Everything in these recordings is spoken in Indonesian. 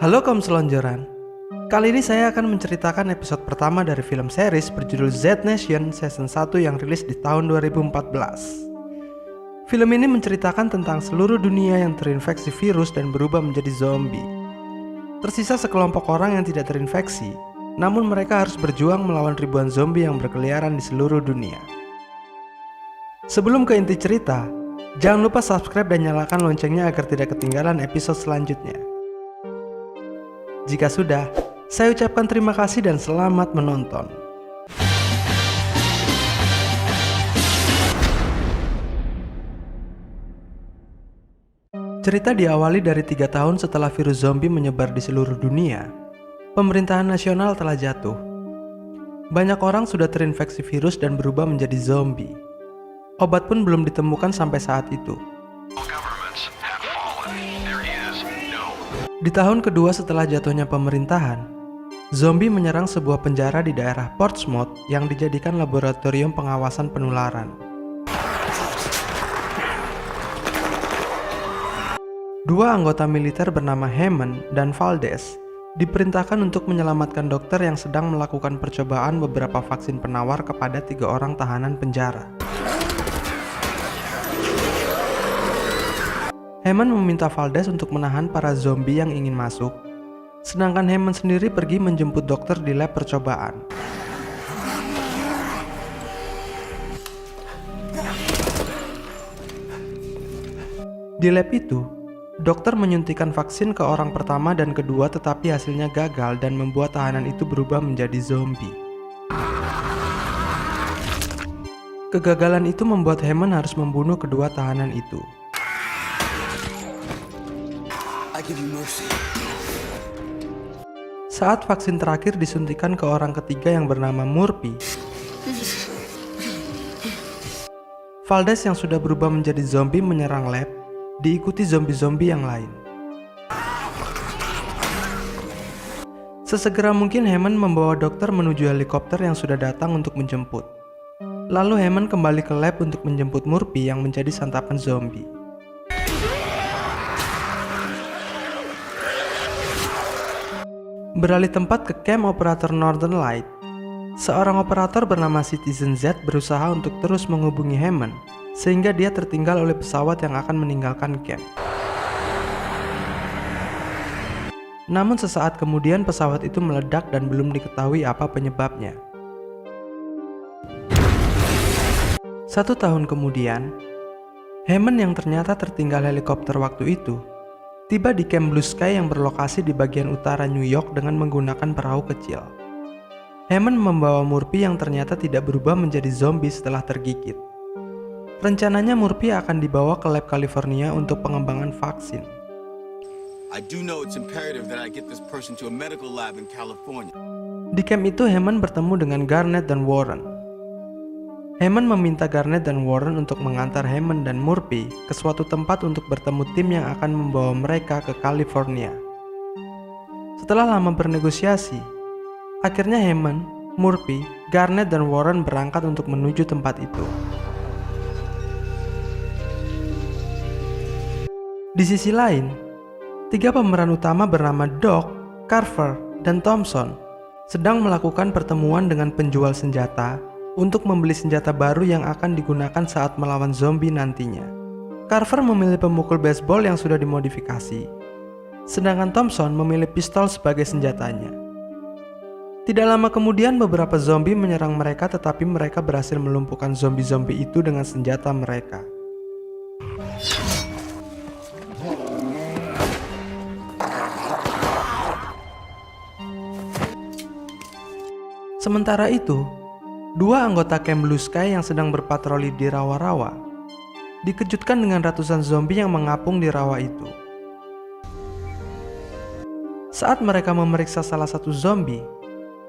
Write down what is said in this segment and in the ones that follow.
Halo kaum selonjoran. Kali ini saya akan menceritakan episode pertama dari film series berjudul Z Nation Season 1 yang rilis di tahun 2014. Film ini menceritakan tentang seluruh dunia yang terinfeksi virus dan berubah menjadi zombie. Tersisa sekelompok orang yang tidak terinfeksi, namun mereka harus berjuang melawan ribuan zombie yang berkeliaran di seluruh dunia. Sebelum ke inti cerita, jangan lupa subscribe dan nyalakan loncengnya agar tidak ketinggalan episode selanjutnya. Jika sudah, saya ucapkan terima kasih dan selamat menonton. Cerita diawali dari 3 tahun setelah virus zombie menyebar di seluruh dunia. Pemerintahan nasional telah jatuh. Banyak orang sudah terinfeksi virus dan berubah menjadi zombie. Obat pun belum ditemukan sampai saat itu. Di tahun kedua setelah jatuhnya pemerintahan, zombie menyerang sebuah penjara di daerah Portsmouth yang dijadikan laboratorium pengawasan penularan. Dua anggota militer bernama Hammond dan Valdez diperintahkan untuk menyelamatkan dokter yang sedang melakukan percobaan beberapa vaksin penawar kepada 3 orang tahanan penjara. Hammond meminta Valdez untuk menahan para zombie yang ingin masuk, sedangkan Hammond sendiri pergi menjemput dokter di lab percobaan. Di lab itu, dokter menyuntikkan vaksin ke orang pertama dan kedua tetapi hasilnya gagal dan membuat tahanan itu berubah menjadi zombie. Kegagalan itu membuat Hammond harus membunuh kedua tahanan itu. Saat vaksin terakhir disuntikan ke orang ketiga yang bernama Murphy, Valdez yang sudah berubah menjadi zombie menyerang lab, diikuti zombie-zombie yang lain. Sesegera mungkin Hammond membawa dokter menuju helikopter yang sudah datang untuk menjemput. Lalu Hammond kembali ke lab untuk menjemput Murphy yang menjadi santapan zombie. Beralih tempat ke camp operator Northern Light, seorang operator bernama Citizen Z berusaha untuk terus menghubungi Hammond sehingga dia tertinggal oleh pesawat yang akan meninggalkan camp. Namun sesaat kemudian pesawat itu meledak dan belum diketahui apa penyebabnya. 1 tahun kemudian, Hammond yang ternyata tertinggal helikopter waktu itu tiba di Camp Blue Sky yang berlokasi di bagian utara New York dengan menggunakan perahu kecil. Hammond membawa Murphy yang ternyata tidak berubah menjadi zombie setelah tergigit. Rencananya Murphy akan dibawa ke lab California untuk pengembangan vaksin. Di camp itu Hammond bertemu dengan Garnet dan Warren. Hammond meminta Garnet dan Warren untuk mengantar Hammond dan Murphy ke suatu tempat untuk bertemu tim yang akan membawa mereka ke California. Setelah lama bernegosiasi, akhirnya Hammond, Murphy, Garnet dan Warren berangkat untuk menuju tempat itu. Di sisi lain, 3 pemeran utama bernama Doc, Carver, dan Thompson sedang melakukan pertemuan dengan penjual senjata untuk membeli senjata baru yang akan digunakan saat melawan zombie nantinya. Carver memilih pemukul baseball yang sudah dimodifikasi, sedangkan Thompson memilih pistol sebagai senjatanya. Tidak lama kemudian beberapa zombie menyerang mereka tetapi mereka berhasil melumpuhkan zombie-zombie itu dengan senjata mereka. Sementara itu, 2 anggota Camp Blue Sky yang sedang berpatroli di rawa-rawa dikejutkan dengan ratusan zombie yang mengapung di rawa itu. Saat mereka memeriksa salah satu zombie,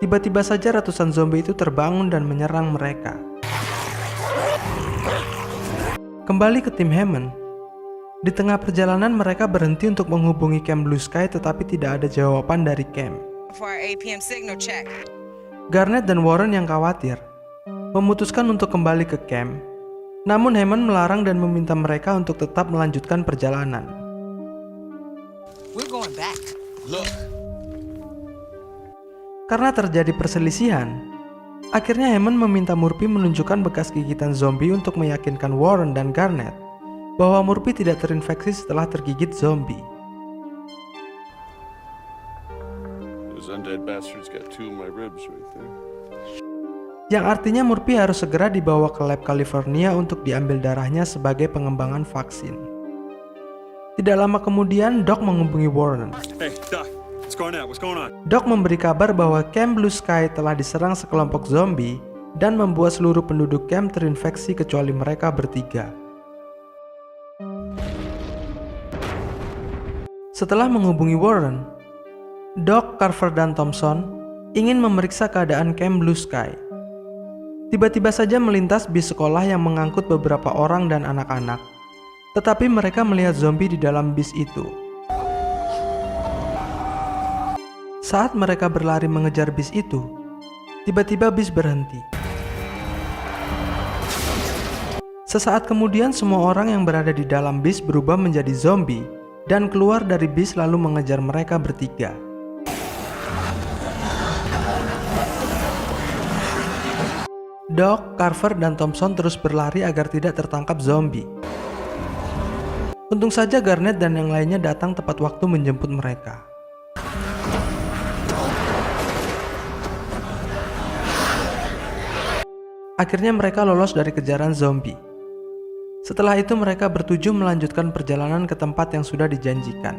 tiba-tiba saja ratusan zombie itu terbangun dan menyerang mereka. Kembali ke tim Hammond, di tengah perjalanan mereka berhenti untuk menghubungi Camp Blue Sky tetapi tidak ada jawaban dari camp. Garnet dan Warren yang khawatir memutuskan untuk kembali ke camp, namun Hammond melarang dan meminta mereka untuk tetap melanjutkan perjalanan. Look. Karena terjadi perselisihan, akhirnya Hammond meminta Murphy menunjukkan bekas gigitan zombie untuk meyakinkan Warren dan Garnet bahwa Murphy tidak terinfeksi setelah tergigit zombie. Those undead bastards got 2 of my ribs right there. Yang artinya Murphy harus segera dibawa ke lab California untuk diambil darahnya sebagai pengembangan vaksin. Tidak lama kemudian, Doc menghubungi Warren. Hey, Doc, what's going on? What's going on? Doc memberi kabar bahwa Camp Blue Sky telah diserang sekelompok zombie dan membuat seluruh penduduk camp terinfeksi kecuali mereka bertiga. Setelah menghubungi Warren, Doc, Carver, dan Thompson ingin memeriksa keadaan Camp Blue Sky. Tiba-tiba saja melintas bis sekolah yang mengangkut beberapa orang dan anak-anak, tetapi mereka melihat zombie di dalam bis itu. Saat mereka berlari mengejar bis itu, tiba-tiba bis berhenti. Sesaat kemudian semua orang yang berada di dalam bis berubah menjadi zombie dan keluar dari bis lalu mengejar mereka bertiga. Doc, Carver, dan Thompson terus berlari agar tidak tertangkap zombie. Untung saja Garnet dan yang lainnya datang tepat waktu menjemput mereka. Akhirnya mereka lolos dari kejaran zombie. Setelah itu mereka bertujuh melanjutkan perjalanan ke tempat yang sudah dijanjikan.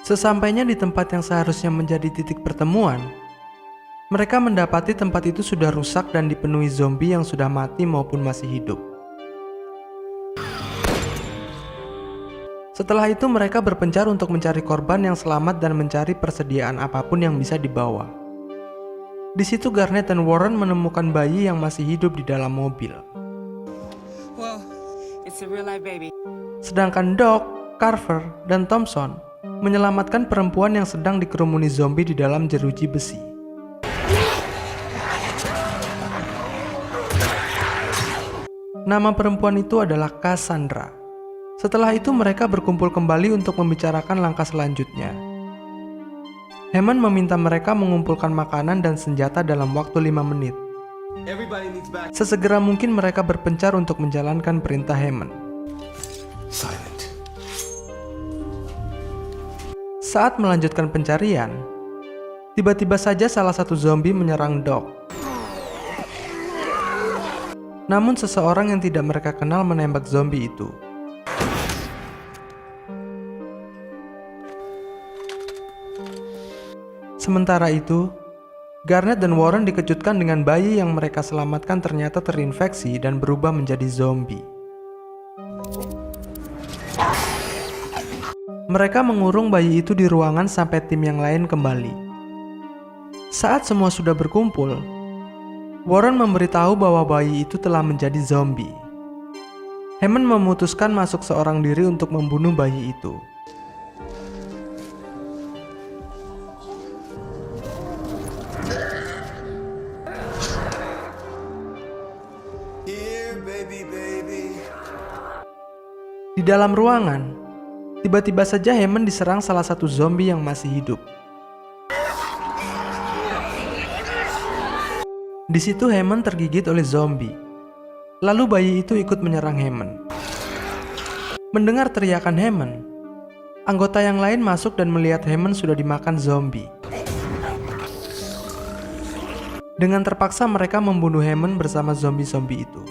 Sesampainya di tempat yang seharusnya menjadi titik pertemuan, mereka mendapati tempat itu sudah rusak dan dipenuhi zombie yang sudah mati maupun masih hidup. Setelah itu mereka berpencar untuk mencari korban yang selamat dan mencari persediaan apapun yang bisa dibawa. Di situ Garnet dan Warren menemukan bayi yang masih hidup di dalam mobil. Well, it's a real life baby. Sedangkan Doc, Carver, dan Thompson menyelamatkan perempuan yang sedang dikerumuni zombie di dalam jeruji besi. Nama perempuan itu adalah Cassandra. Setelah itu mereka berkumpul kembali untuk membicarakan langkah selanjutnya. Hammond meminta mereka mengumpulkan makanan dan senjata dalam waktu 5 menit. Sesegera mungkin mereka berpencar untuk menjalankan perintah Hammond. Silent. Saat melanjutkan pencarian, tiba-tiba saja salah satu zombie menyerang Doc. Namun seseorang yang tidak mereka kenal menembak zombie itu. Sementara itu, Garnet dan Warren dikejutkan dengan bayi yang mereka selamatkan ternyata terinfeksi dan berubah menjadi zombie. Mereka mengurung bayi itu di ruangan sampai tim yang lain kembali. Saat semua sudah berkumpul, Warren memberitahu bahwa bayi itu telah menjadi zombie. Hammond memutuskan masuk seorang diri untuk membunuh bayi itu. Di dalam ruangan, tiba-tiba saja Hammond diserang salah satu zombie yang masih hidup. Di situ Hammond tergigit oleh zombie. Lalu bayi itu ikut menyerang Hammond. Mendengar teriakan Hammond, anggota yang lain masuk dan melihat Hammond sudah dimakan zombie. Dengan terpaksa mereka membunuh Hammond bersama zombie-zombie itu.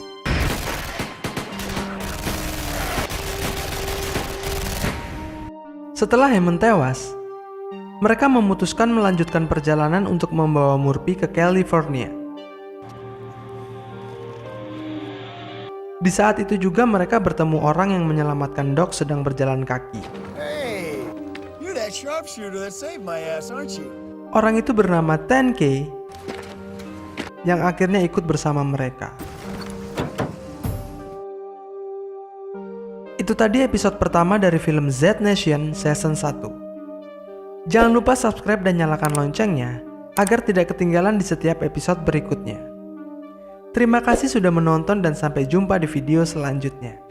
Setelah Hammond tewas, mereka memutuskan melanjutkan perjalanan untuk membawa Murphy ke California. Di saat itu juga mereka bertemu orang yang menyelamatkan Doc sedang berjalan kaki. Hey, you're that sharpshooter that saved my ass, aren't you? Orang itu bernama 10K yang akhirnya ikut bersama mereka. Itu tadi episode pertama dari film Z Nation Season 1. Jangan lupa subscribe dan nyalakan loncengnya agar tidak ketinggalan di setiap episode berikutnya. Terima kasih sudah menonton dan sampai jumpa di video selanjutnya.